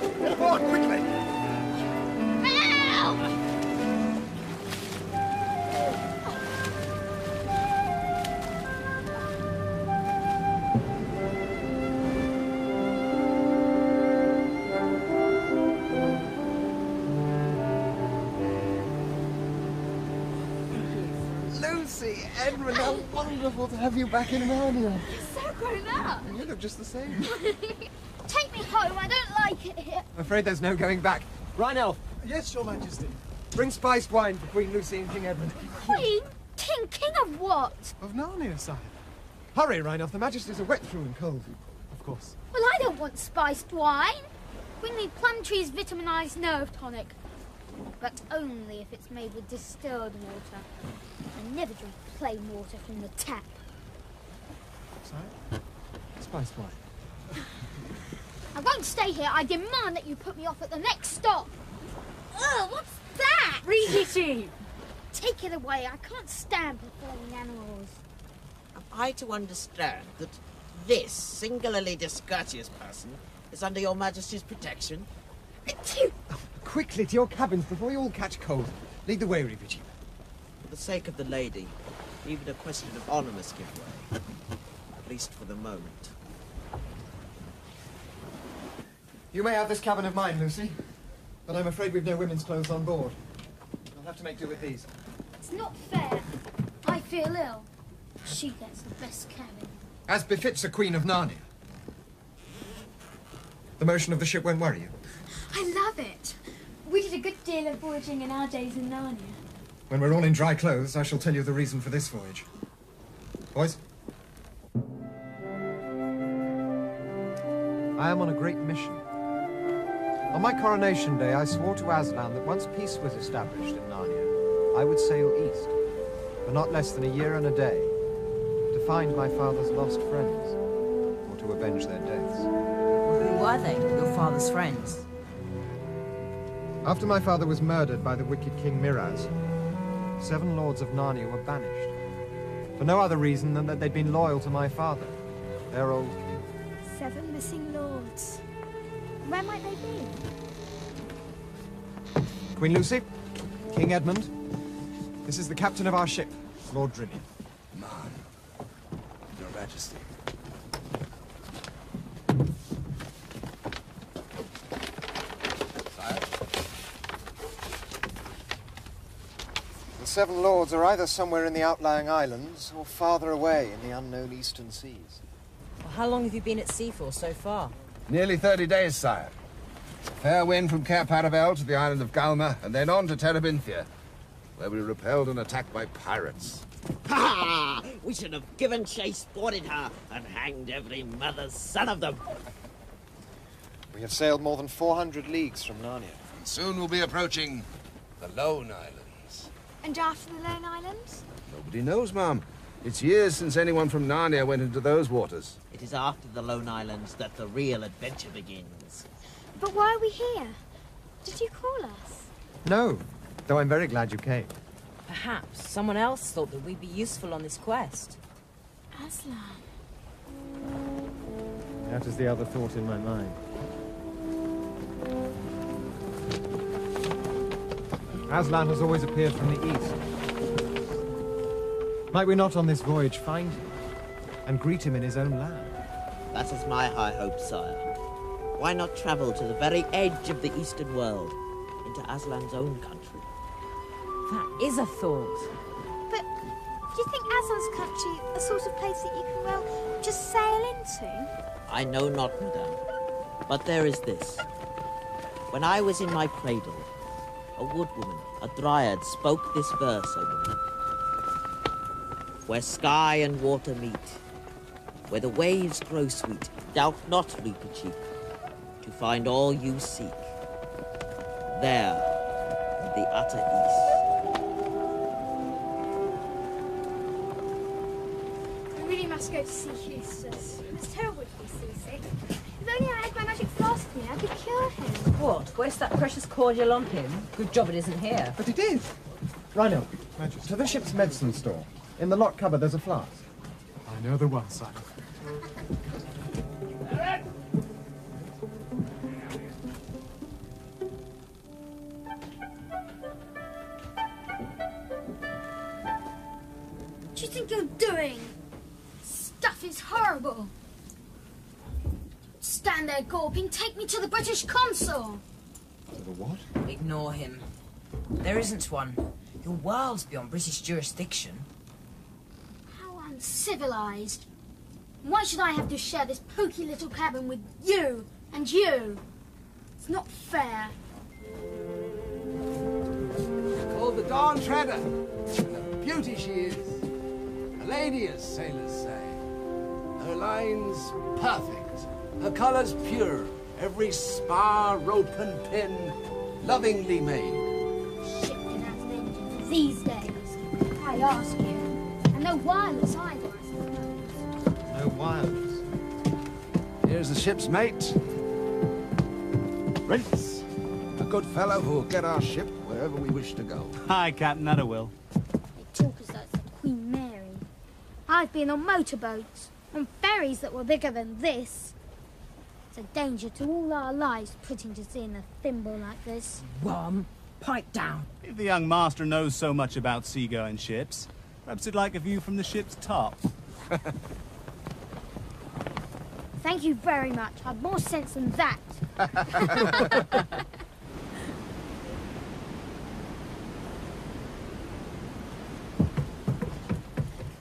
Get aboard, quickly! Help! Lucy, Edmund, how wonderful to have you back in Narnia. You're so grown up. You look just the same. Take me home. I don't like it here. I'm afraid there's no going back. Rheinelf, Yes, Your Majesty. bring spiced wine for Queen Lucy and King Edmund. Queen? King of what? Of Narnia, sire. Hurry, Rheinelf, the Majesties are wet through and cold. Of course. Well, I don't want spiced wine. Bring me Plumtree's vitaminized nerve tonic. But only if it's made with distilled water. I never drink plain water from the tap. Sire? Spiced wine. I won't stay here. I demand that you put me off at the next stop. Ugh, what's that? Reheating! Take it away. I can't stand performing animals. Am I to understand that this singularly discourteous person is under your Majesty's protection? Quickly to your cabins before you all catch cold. Lead the way, Revigi. For the sake of the lady, even a question of honour must give way. At least for the moment. You may have this cabin of mine, Lucy, but I'm afraid we've no women's clothes on board. I'll have to make do with these. It's not fair. I feel ill. She gets the best cabin. As befits a Queen of Narnia. The motion of the ship won't worry you. I love it. We did a good deal of voyaging in our days in Narnia. When we're all in dry clothes, I shall tell you the reason for this voyage. Boys? I am on a great mission. On my coronation day, I swore to Aslan that once peace was established in Narnia, I would sail east, for not less than a year and a day, to find my father's lost friends, or to avenge their deaths. Who were they, your father's friends? After my father was murdered by the wicked King Miraz, 7 lords of Narnia were banished, for no other reason than that they'd been loyal to my father, their old king. 7 missing lords. Where might they be? Queen Lucy, King Edmund, this is the captain of our ship, Lord Drinian. Man, Your Majesty. Sire? The 7 lords are either somewhere in the outlying islands or farther away in the unknown eastern seas. Well, how long have you been at sea for so far? Nearly 30 days, sire. Fair wind from Cape Paravel to the island of Galma, and then on to Terabithia, where we repelled an attack by pirates. Ha! We should have given chase, boarded her, and hanged every mother's son of them. We have sailed more than 400 leagues from Narnia. And soon we'll be approaching the Lone Islands. And after the Lone Islands? Nobody knows, ma'am. It's years since anyone from Narnia went into those waters. It is after the Lone Islands that the real adventure begins. But why are we here? Did you call us? No, though I'm very glad you came. Perhaps someone else thought that we'd be useful on this quest. Aslan. That is the other thought in my mind. Aslan has always appeared from the east. Might we not on this voyage find him and greet him in his own land? That is my high hope, sire. Why not travel to the very edge of the eastern world, into Aslan's own country? That is a thought. But do you think Aslans Country a sort of place that you can, well, just sail into? I know not, madame. But there is this. When I was in my cradle, a woodwoman, a dryad, spoke this verse over me. Where sky and water meet, where the waves grow sweet, doubt not, reaper cheek, to find all you seek. There, in the utter east. I really must go to see Eustace. It's terrible to be seasick. If only I had my magic flask with me, I could cure him. What? Waste that precious cordial on him? Good job it isn't here. But it is! Rhino, to the ship's medicine store. In the locked cupboard, there's a flask. I know the one, sire. think you're doing? Stuff is horrible. Stand there gawping. Take me to the British consul. To the what? Ignore him. There isn't one. Your world's beyond British jurisdiction. How uncivilized. Why should I have to share this poky little cabin with you and you? It's not fair. Called the Dawn Treader. And a beauty she is. A lady, as sailors say. Her lines perfect. Her colours pure. Every spar, rope and pin lovingly made. Ship can have an engine these days. I ask you. And no wireless either, I suppose. No wireless. Here's the ship's mate. Prince. A good fellow who'll get our ship wherever we wish to go. Hi, Captain, that I will. They talk as though it's the Queen Mary. I've been on motorboats, on ferries that were bigger than this. It's a danger to all our lives putting to sea in a thimble like this. Worm, pipe down. If the young master knows so much about seagoing ships, perhaps he'd like a view from the ship's top. Thank you very much. I've more sense than that.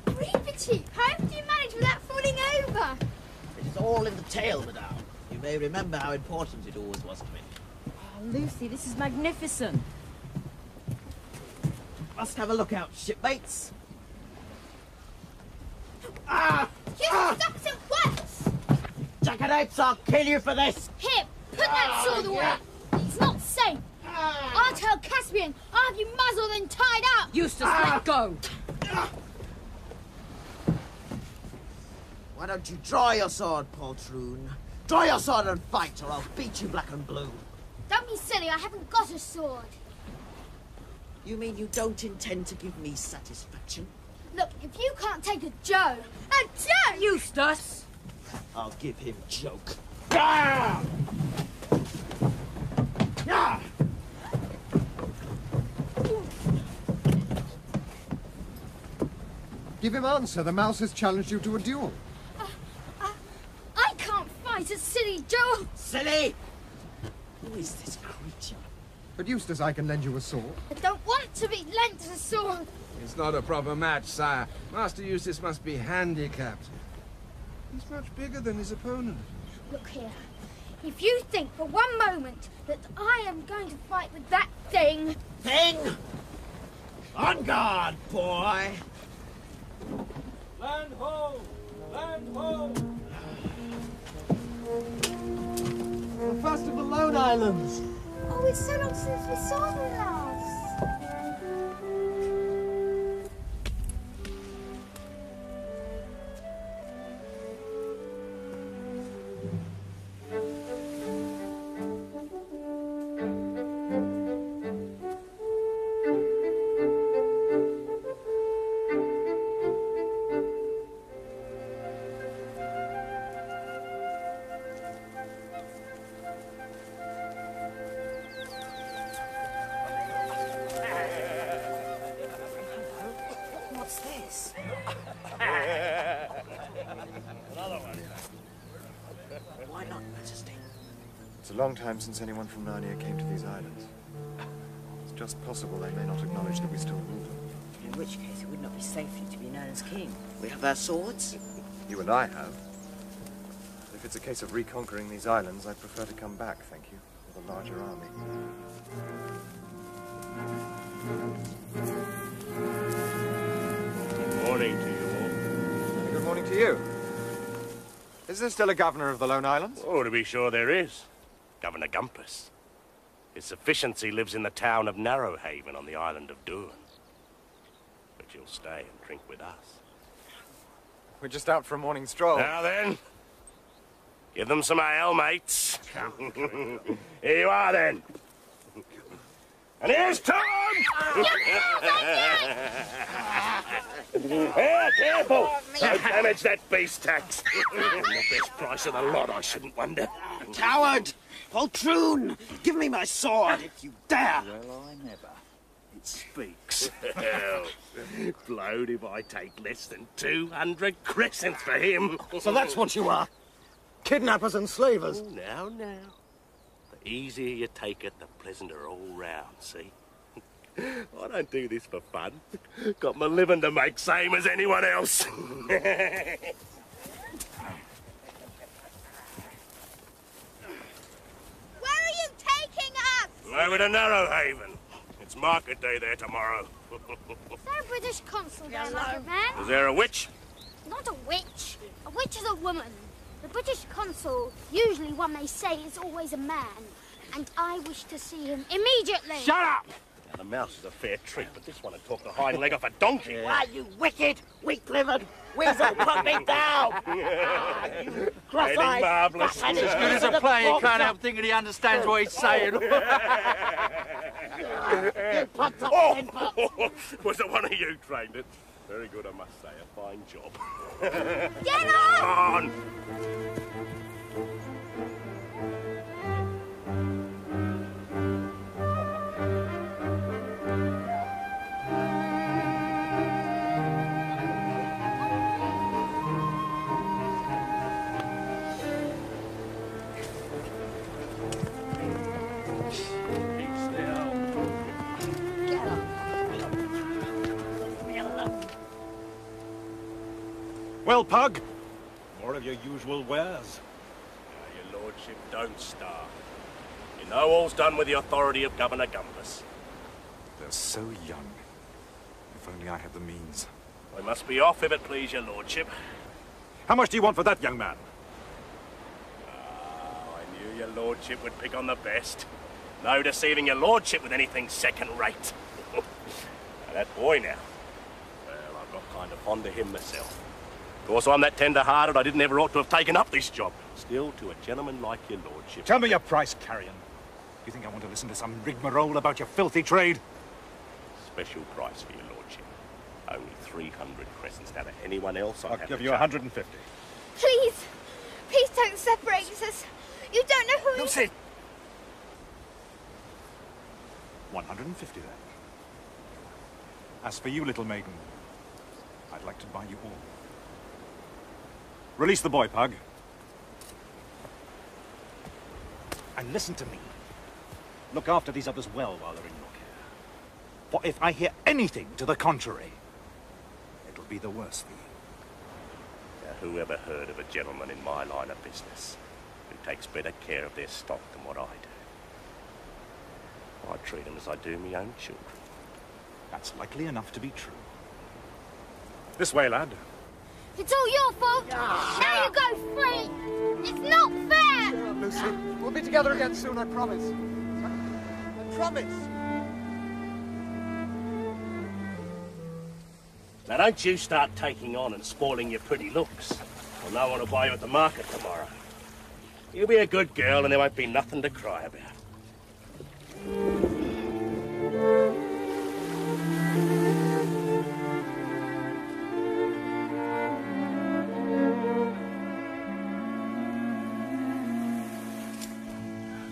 Reapity, how did you manage without falling over? It is all in the tale, madame. You may remember how important it always was to me. Oh, Lucy, this is magnificent. Must have a look out, shipmates. You stop it at once! Jackanapes, I'll kill you for this! Here, put that sword away. It's not safe. I'll tell Caspian. I'll have you muzzled and tied up. Eustace, let go. Why don't you draw your sword, poltroon? Draw your sword and fight, or I'll beat you black and blue. Don't be silly. I haven't got a sword. You mean you don't intend to give me satisfaction? Look, if you can't take a joke, Eustace! I'll give him joke. Give him answer. The mouse has challenged you to a duel. I can't fight a silly joke. Silly! Who is this creature? But Eustace, I can lend you a sword. I don't want to be lent a sword. It's not a proper match, sire. Master Eustace must be handicapped. He's much bigger than his opponent. Look here. If you think for one moment that I am going to fight with that thing... Thing! On guard, boy! Land ho! Land ho! The first of the Lone Islands! Oh, it's so long since we saw them last. What's this? Why not, Majesty? It's a long time since anyone from Narnia came to these islands. It's just possible they may not acknowledge that we still rule them. In which case it would not be safe for you to be known as king. We have our swords? You and I have. If it's a case of reconquering these islands, I'd prefer to come back, thank you, with a larger army. Good morning to you all. Good morning to you. Is there still a governor of the Lone Islands? Oh, to be sure there is. Governor Gumpus. His sufficiency lives in the town of Narrowhaven on the island of Doon. But you'll stay and drink with us. We're just out for a morning stroll. Now then, give them some ale, mates. Here you are, then. And here's Tom! Yeah, careful! Don't damage that beast tax. The best price of the lot, I shouldn't wonder. Coward! Poltroon! Give me my sword if you dare! Well, I never. man speaks. Well, blowed if I take less than 200 crescents for him. So that's what you are. Kidnappers and slavers. Oh, now. The easier you take it, the pleasanter all round, see? I don't do this for fun. Got my living to make, same as anyone else. Where are you taking us? Over to Narrowhaven. It's market day there tomorrow. Is there a British consul there, Magic Man? Is there a witch? Not a witch. A witch is a woman. The British consul, usually one may say, is always a man. And I wish to see him immediately. Shut up! Now, the mouse is a fair treat, but this one would talk the hind leg off a donkey. Why, you wicked, weak-livered weasel, put me down! Heading Cross-eyed, marvellous. fat-headed As good as a player, you can't help thinking he understands what he's saying. Was it one of you trained it? Very good, I must say. A fine job. Get up! On! Well, Pug, more of your usual wares. Your lordship, don't start. You know all's done with the authority of Governor Gumpus. They're so young. If only I had the means. I must be off if it please your lordship. How much do you want for that, young man? I knew your lordship would pick on the best. No deceiving your lordship with anything second-rate. Now, that boy now. Well, I've got kind of fond of him myself. Of course, I'm that tender-hearted I didn't ever ought to have taken up this job. Still, to a gentleman like your lordship... Tell me your price, Carrion. You think I want to listen to some rigmarole about your filthy trade? Special price for your lordship. Only 300 crescents. Now, to anyone else, I'll give you 150. Please, please don't separate us. You don't know who Lucy! 150 then. As for you, little maiden, I'd like to buy you all. Release the boy, Pug. And listen to me. Look after these others well while they're in your care. For if I hear anything to the contrary, it'll be the worse for you. Now, who ever heard of a gentleman in my line of business who takes better care of their stock than what I do? I treat them as I do my own children. That's likely enough to be true. This way, lad. It's all your fault. Now you go free. It's not fair. Cheer up, Lucy. We'll be together again soon, I promise. I promise. Now, don't you start taking on and spoiling your pretty looks. Well, no one will buy you at the market tomorrow. You'll be a good girl and there won't be nothing to cry about.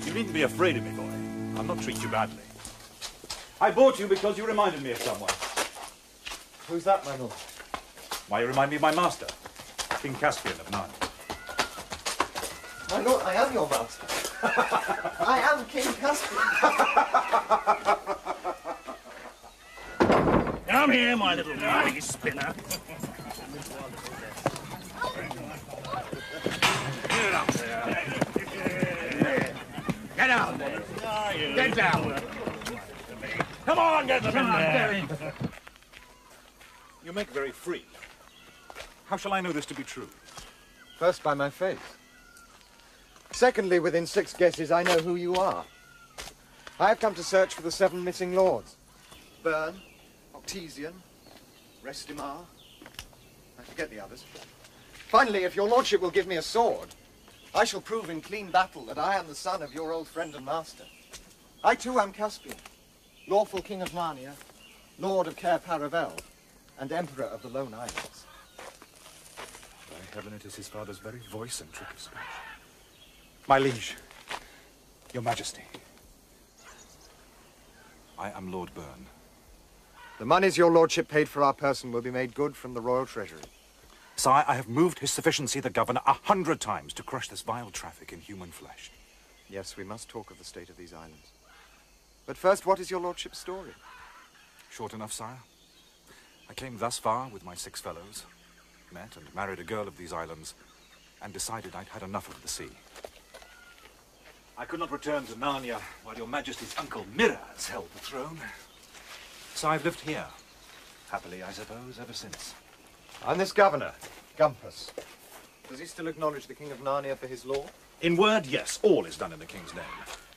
You needn't be afraid of me, boy. I'll not treat you badly. I bought you because you reminded me of someone. Who's that, my lord? Why, you remind me of my master, King Caspian of Narnia. My lord, I am your master. I am King Caspian. Come here, my little money spinner. Get up there. Get out there. Get down. Come on, get them in there. You make very free. How shall I know this to be true? First, by my face. Secondly, within 6 guesses, I know who you are. I have come to search for the 7 missing lords. Byrne, Octesian, Restimar. I forget the others. Finally, if your lordship will give me a sword, I shall prove in clean battle that I am the son of your old friend and master. I too am Caspian, lawful king of Narnia, lord of Cair Paravel, and emperor of the Lone Islands. By heaven, it is his father's very voice and trick of speech. My liege, your majesty, I am Lord Byrne, The monies your lordship paid for our person will be made good from the royal treasury. Sire, I have moved His Sufficiency the Governor 100 times to crush this vile traffic in human flesh. Yes, we must talk of the state of these islands. But first, what is your lordship's story? Short enough, sire. I came thus far with my 6 fellows, met and married a girl of these islands, and decided I'd had enough of the sea. I could not return to Narnia while your Majesty's uncle Miraz held the throne. So I've lived here, happily, I suppose, ever since. And this governor, Gumpus, does he still acknowledge the King of Narnia for his law? In word, yes, all is done in the king's name.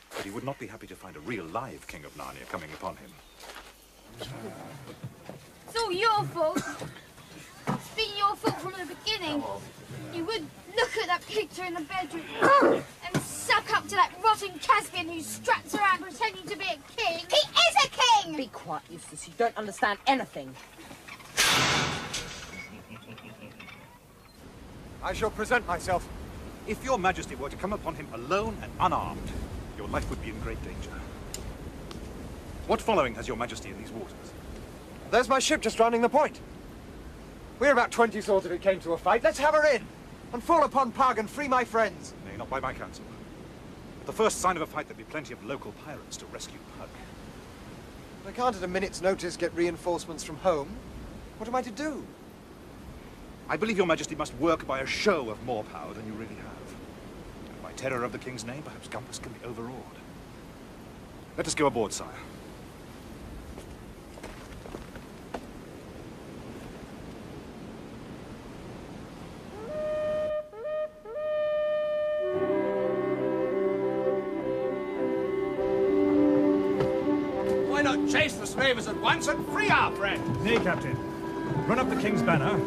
But he would not be happy to find a real live King of Narnia coming upon him. It's all your fault. It's been your fault from the beginning. You would look at that picture in the bedroom and suck up to that rotten Caspian who struts around pretending to be a king. He is a king! Be quiet, Eustace. You don't understand anything. I shall present myself. If your Majesty were to come upon him alone and unarmed, your life would be in great danger. What following has your Majesty in these waters? There's my ship just rounding the point. We're about 20 swords if it came to a fight. Let's have her in and fall upon Pug and free my friends. Nay, not by my counsel. At the first sign of a fight, there'd be plenty of local pirates to rescue Pug. I can't at a minute's notice get reinforcements from home. What am I to do? I believe your Majesty must work by a show of more power than you really have. And by terror of the king's name, perhaps Gumpus can be overawed. Let us go aboard, sire. Why not chase the slavers at once and free our friend? Nay, Captain. Run up the king's banner,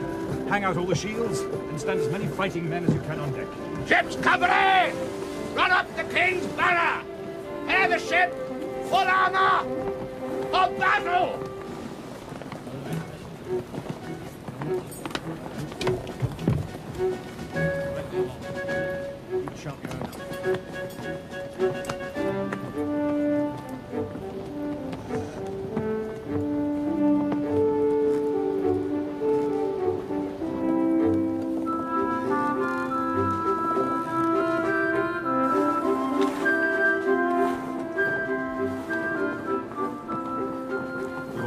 hang out all the shields, and stand as many fighting men as you can on deck. Ship's company! Run up the king's banner! Hear the ship! Full armor! For battle! Keep sharp your own.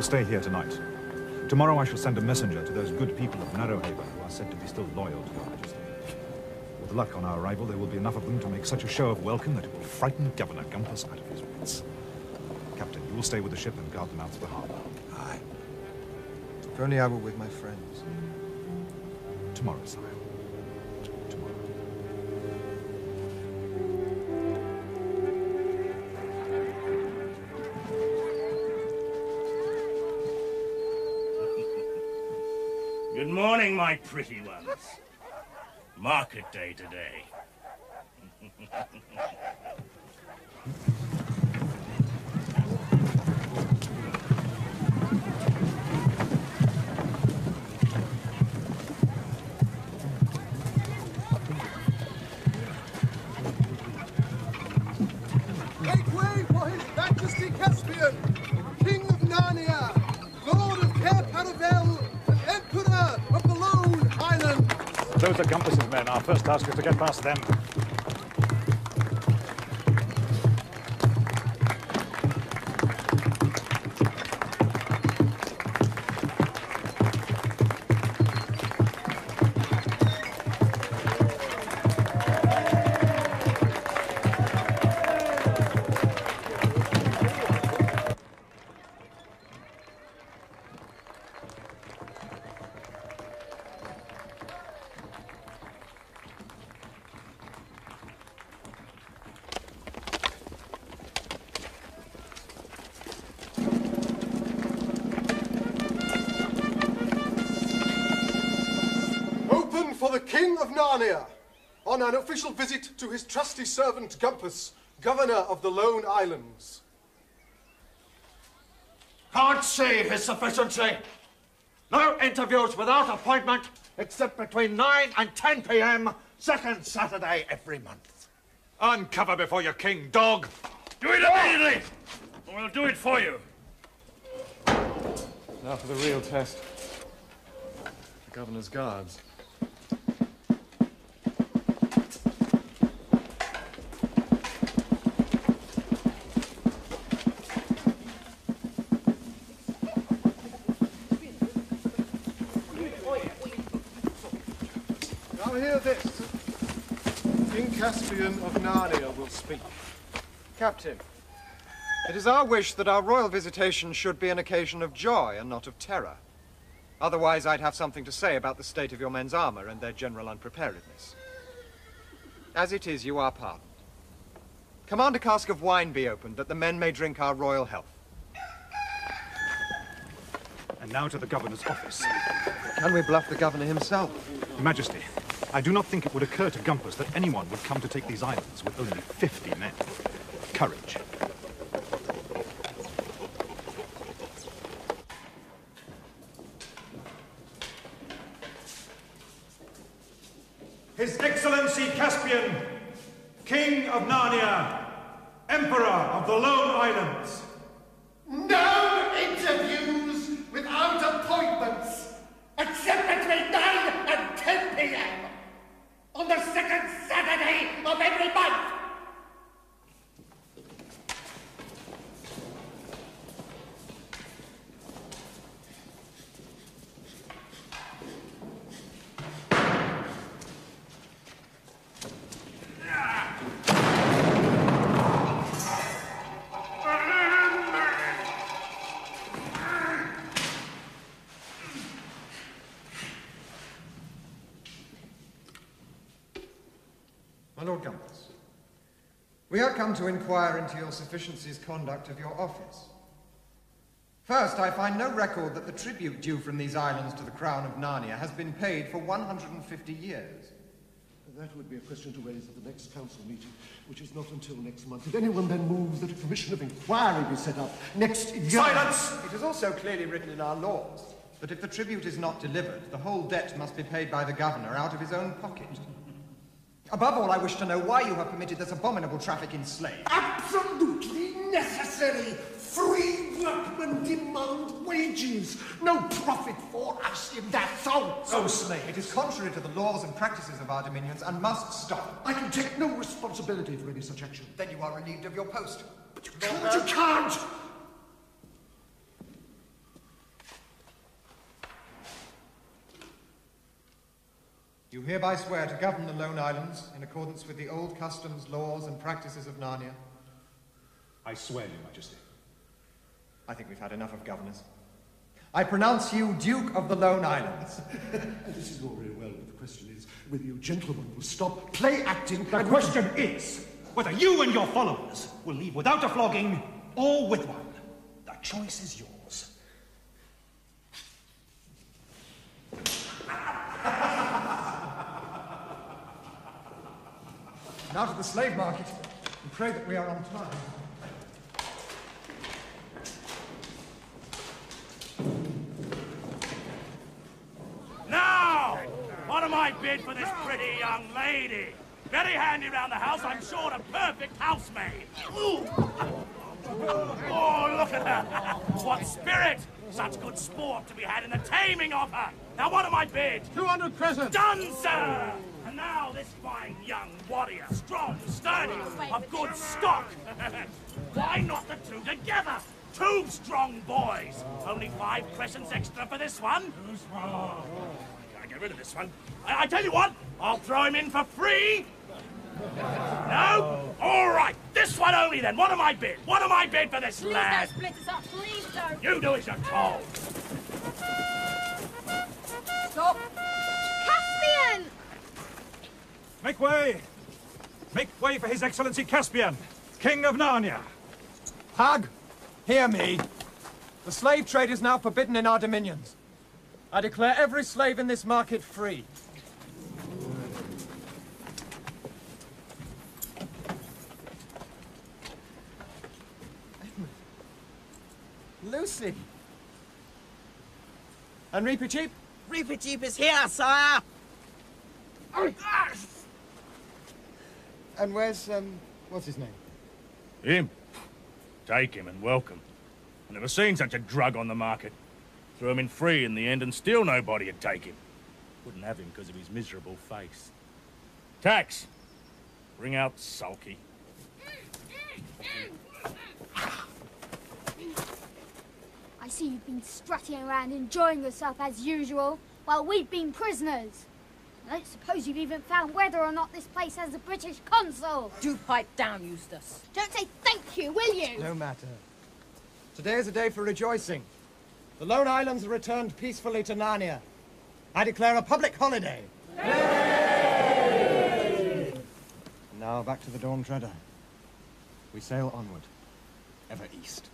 Stay here tonight. Tomorrow I shall send a messenger to those good people of Narrowhaven who are said to be still loyal to your Majesty. With luck on our arrival, there will be enough of them to make such a show of welcome that it will frighten Governor Gumpus out of his wits. Captain, you will stay with the ship and guard the mouth of the harbour. Aye. If only I were with my friends. Tomorrow, sire. Tomorrow. Good morning, my pretty ones. Market day today. Make way for His Majesty Caspian, King of Narnia, Lord of Cair Paravel, and Emperor of the Lone Islands. Those are Gumpus's men. Our first task is to get past them. For the King of Narnia, on an official visit to his trusty servant Gumpus, Governor of the Lone Islands. Can't see, His Sufficiency. No interviews without appointment, except between 9 and 10 p.m., second Saturday every month. Uncover before your king, dog! Do it immediately, or we'll do it for you. Now for the real test. The governor's guards. Now hear this. King Caspian of Narnia will speak. Captain, it is our wish that our royal visitation should be an occasion of joy and not of terror. Otherwise, I'd have something to say about the state of your men's armor and their general unpreparedness. As it is, you are pardoned. Command a cask of wine be opened, that the men may drink our royal health. And now to the governor's office. Can we bluff the governor himself? Your Majesty, I do not think it would occur to Gumpus that anyone would come to take these islands with only 50 men. Courage. His Excellency Caspian, King of Narnia, Emperor of the Lone Islands. No interviews without appointments, except between 9 and 10 p.m. on the second Saturday of every month. My Lord Gumpus, we are come to inquire into your sufficiency's conduct of your office. First, I find no record that the tribute due from these islands to the Crown of Narnia has been paid for 150 years. That would be a question to raise at the next council meeting, which is not until next month. Did anyone then move that a commission of inquiry be set up next year? Silence! It is also clearly written in our laws that if the tribute is not delivered, the whole debt must be paid by the governor out of his own pocket. Above all, I wish to know why you have permitted this abominable traffic in slaves. Absolutely necessary. Free workmen demand wages. No profit for us in that zone. So, slave, it is contrary to the laws and practices of our dominions and must stop. I can take no responsibility for any such action. Then you are relieved of your post. But you can't, you can't! You hereby swear to govern the Lone Islands in accordance with the old customs, laws, and practices of Narnia. I swear, Your Majesty. I think we've had enough of governors. I pronounce you Duke of the Lone Islands. And this is all very well, but the question is whether you gentlemen will stop play acting. The question is whether you and your followers will leave without a flogging or with one. The choice is yours. Now to the slave market, and pray that we are on time. Now, what am I bid for this pretty young lady? Very handy round the house, I'm sure, a perfect housemaid. Ooh. Oh, look at her. What spirit! Such good sport to be had in the taming of her. Now, what am I bid? 200 crescents. Done, sir! And now this fine young warrior, strong, sturdy, of good stock. Why not the two together? 2 strong boys. Only 5 crescents extra for this one. Too small. Can I get rid of this one? I tell you what, I'll throw him in for free. No? All right, this one only then. What am I bid? What am I bid for this lad? Please don't split us up, please don't. You do as you're told. Stop. Caspian! Make way! Make way for His Excellency Caspian, King of Narnia. Hug, hear me. The slave trade is now forbidden in our dominions. I declare every slave in this market free. Lucy. And Reepicheep? Reepicheep is here, sire! And where's, what's his name? Him? Take him and welcome. I've never seen such a drug on the market. Threw him in free in the end and still nobody would take him. Wouldn't have him because of his miserable face. Tax! Bring out Sulky. I see you've been strutting around enjoying yourself as usual, while we've been prisoners. I don't suppose you've even found whether or not this place has a British consul. Do pipe down, Eustace. Don't say thank you, will you? No matter. Today is a day for rejoicing. The Lone Islands have returned peacefully to Narnia. I declare a public holiday. Yay! Now back to the Dawn Treader. We sail onward, ever east.